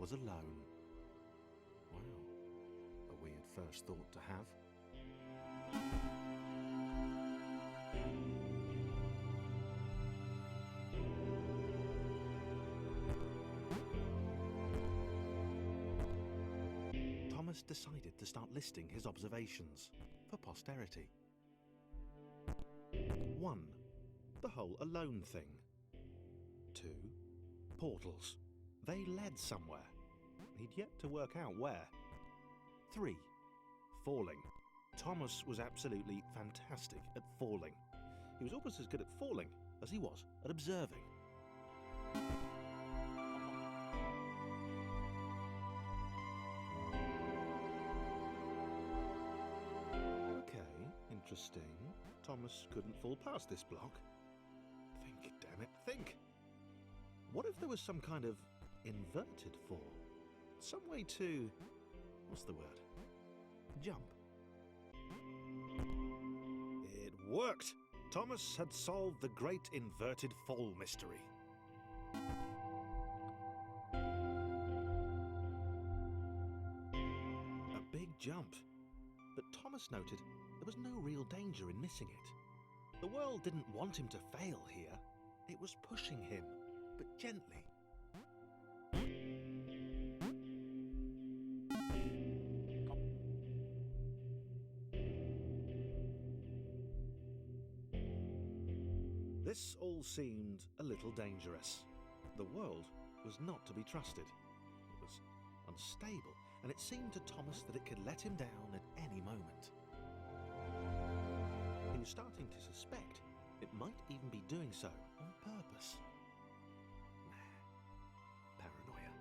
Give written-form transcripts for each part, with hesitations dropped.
was alone. Wow, a weird first thought to have. Thomas decided to start listing his observations for posterity. 1. The whole alone thing. 2. Portals. They led somewhere. He'd yet to work out where. 3. Falling. Thomas was absolutely fantastic at falling. He was almost as good at falling as he was at observing. Okay, interesting. Thomas couldn't fall past this block. Think, damn it, think! What if there was some kind of inverted fall? Some way to... what's the word? Jump. It worked! Thomas had solved the great inverted fall mystery. A big jump. But Thomas noted there was no real danger in missing it. The world didn't want him to fail here. It was pushing him, but gently. This all seemed a little dangerous. The world was not to be trusted. It was unstable, and it seemed to Thomas that it could let him down at any moment. He was starting to suspect it might even be doing so on purpose. Paranoia.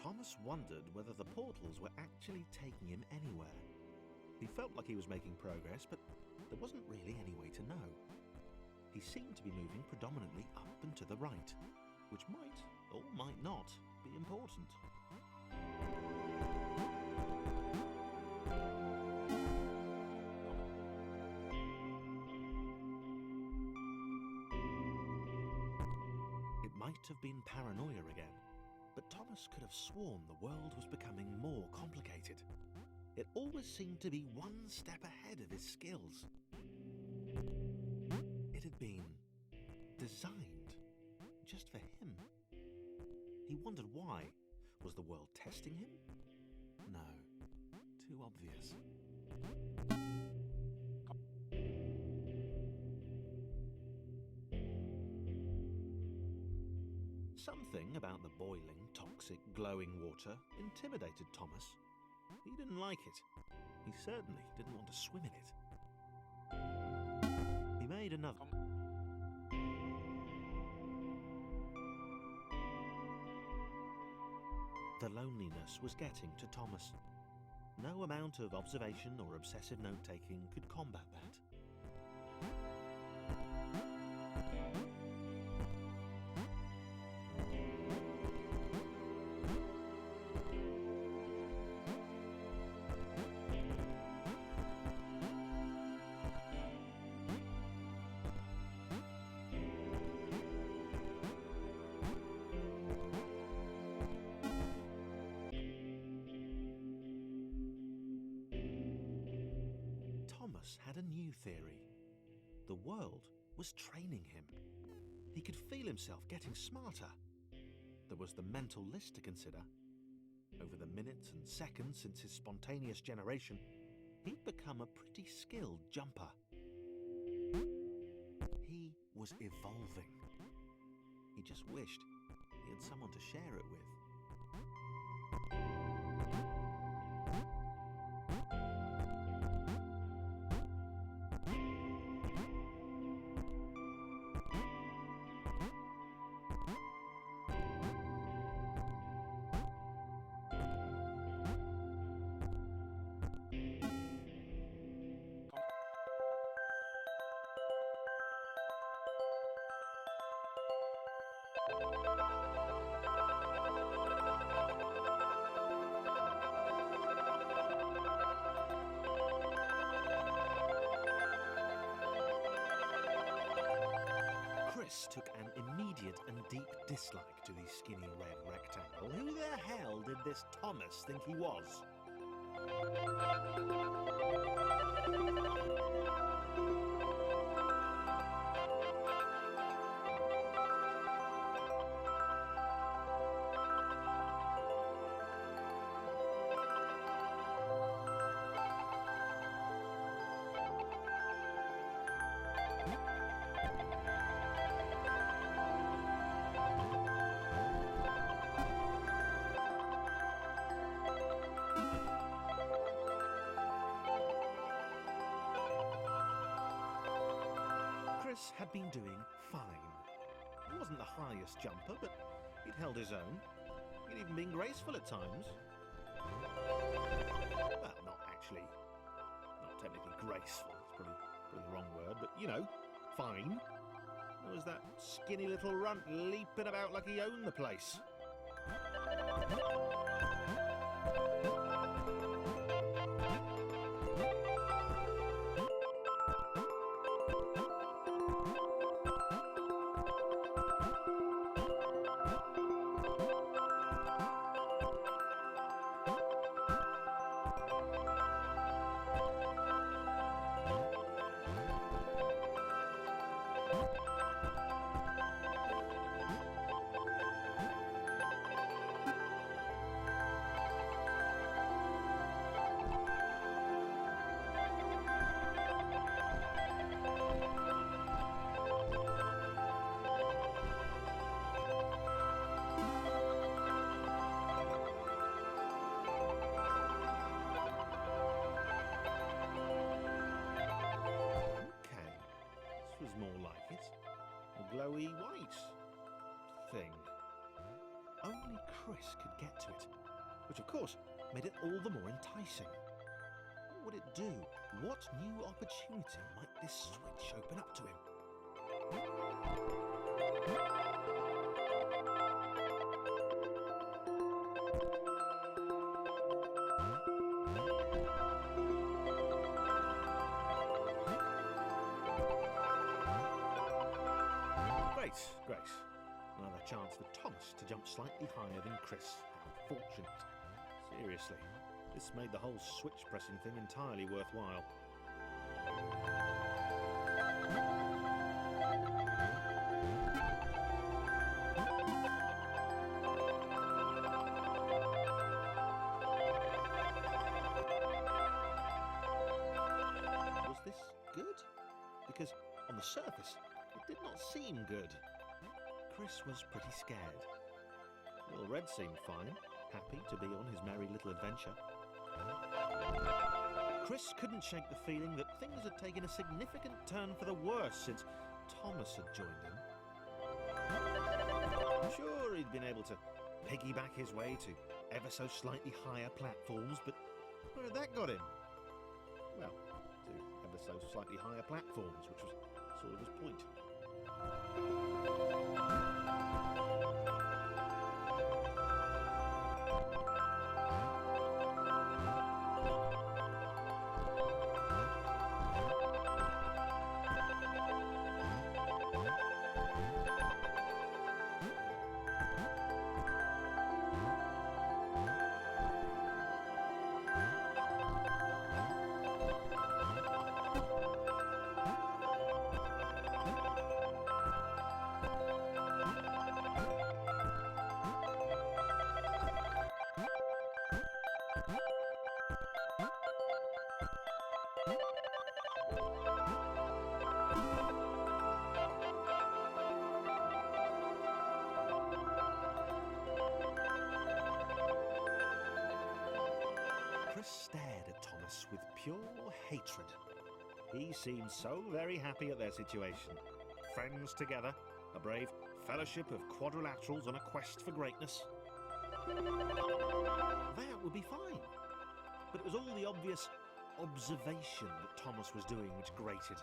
Thomas wondered whether the portals were actually taking him anywhere. He felt like he was making progress, but there wasn't really any way to know. He seemed to be moving predominantly up and to the right, which might, or might not, be important. It might have been paranoia again. But Thomas could have sworn the world was becoming more complicated. It always seemed to be one step ahead of his skills. It had been designed just for him. He wondered why. Was the world testing him? No, too obvious. Something about the boiling, toxic, glowing water intimidated Thomas. He didn't like it. He certainly didn't want to swim in it. He made another. The loneliness was getting to Thomas. No amount of observation or obsessive note-taking could combat that. Thomas had a new theory. The world was training him. He could feel himself getting smarter. There was the mental list to consider. Over the minutes and seconds since his spontaneous generation, he'd become a pretty skilled jumper. He was evolving. He just wished he had someone to share it with. Chris took an immediate and deep dislike to the skinny red rectangle. Who the hell did this Thomas think he was? Chris had been doing fine. He wasn't the highest jumper, but he'd held his own. He'd even been graceful at times. Well, not actually. Not technically graceful. It's probably the wrong word, but, you know, fine. There was that skinny little runt leaping about like he owned the place. More like it. A glowy white thing. Only Chris could get to it, which of course made it all the more enticing. What would it do? What new opportunity might this switch open up to him? Great. Another chance for Thomas to jump slightly higher than Chris. How fortunate. Seriously, this made the whole switch pressing thing entirely worthwhile. Was this good? Because on the surface, it did not seem good. Chris was pretty scared. Well, Red seemed fine, happy to be on his merry little adventure. Chris couldn't shake the feeling that things had taken a significant turn for the worse since Thomas had joined him. Sure, he'd been able to piggyback his way to ever so slightly higher platforms, but where had that got him? Well, to ever so slightly higher platforms, which was sort of his point. Chris stared at Thomas with pure hatred. He seemed so very happy at their situation. Friends together, a brave fellowship of quadrilaterals on a quest for greatness. That would be fine. But it was all the obvious observation that Thomas was doing which grated.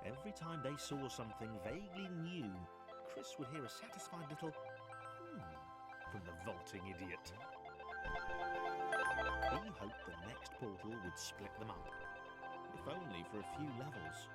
Every time they saw something vaguely new, Chris would hear a satisfied little from the vaulting idiot. He hoped the next portal would split them up, if only for a few levels.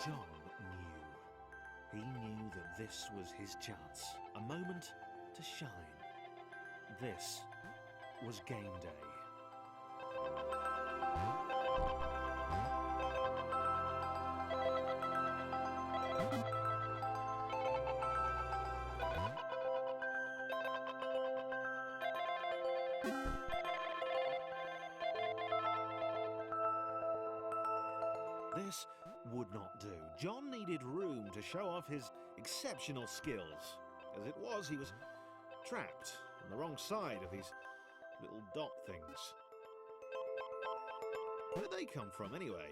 John knew. He knew that this was his chance, a moment to shine. This was game day. This would not do. John needed room to show off his exceptional skills. As it was, he was trapped on the wrong side of these little dot things. Where'd they come from, anyway?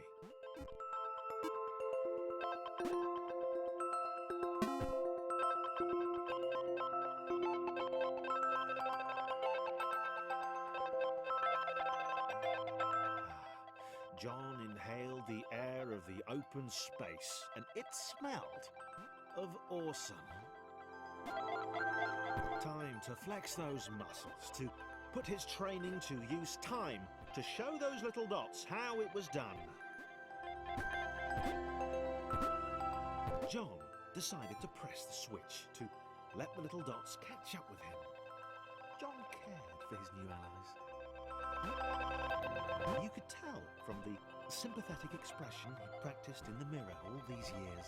John inhaled the air of the open space, and it smelled of awesome. Time to flex those muscles, to put his training to use, time to show those little dots how it was done. John decided to press the switch to let the little dots catch up with him. John cared for his new allies. You could tell from the sympathetic expression he practiced in the mirror all these years.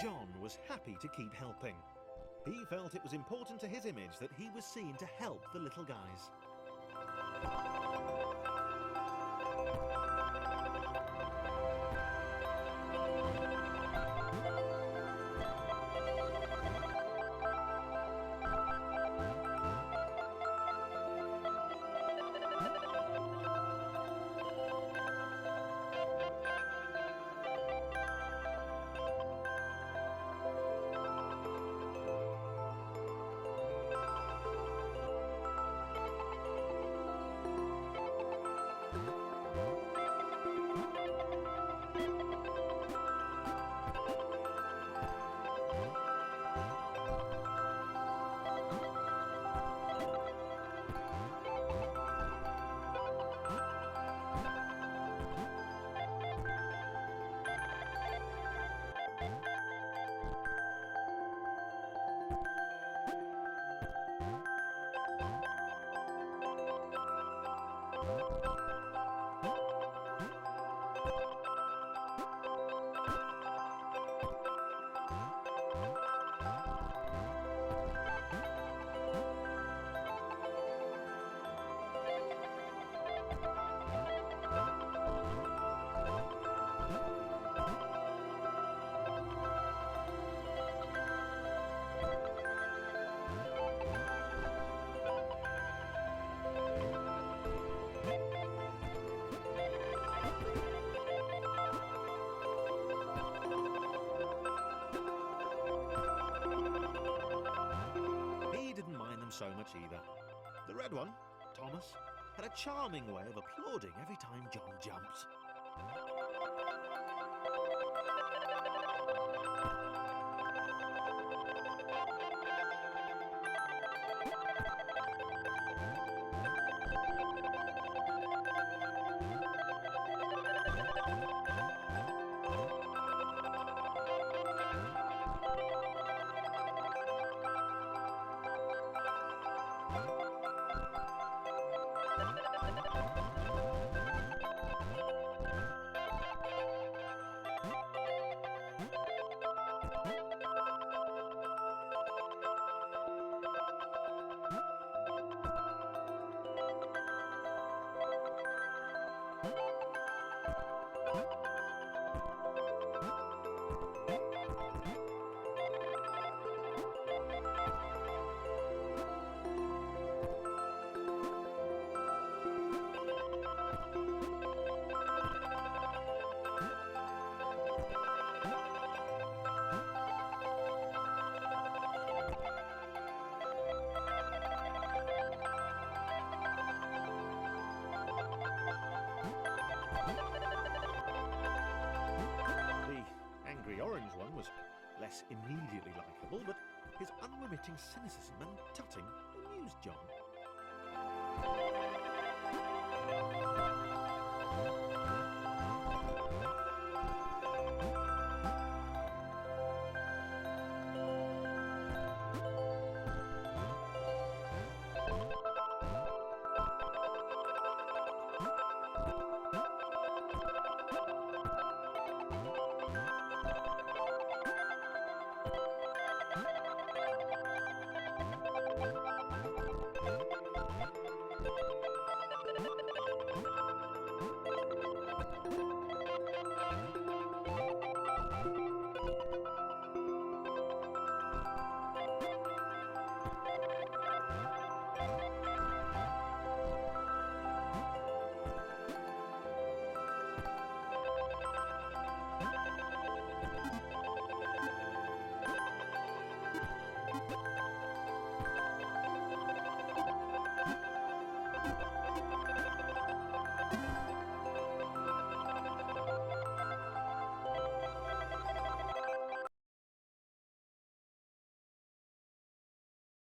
John was happy to keep helping. He felt it was important to his image that he was seen to help the little guys. so much either. The red one, Thomas, had a charming way of applauding every time John jumped. The orange one was less immediately likeable, but his unremitting cynicism and tutting amused John.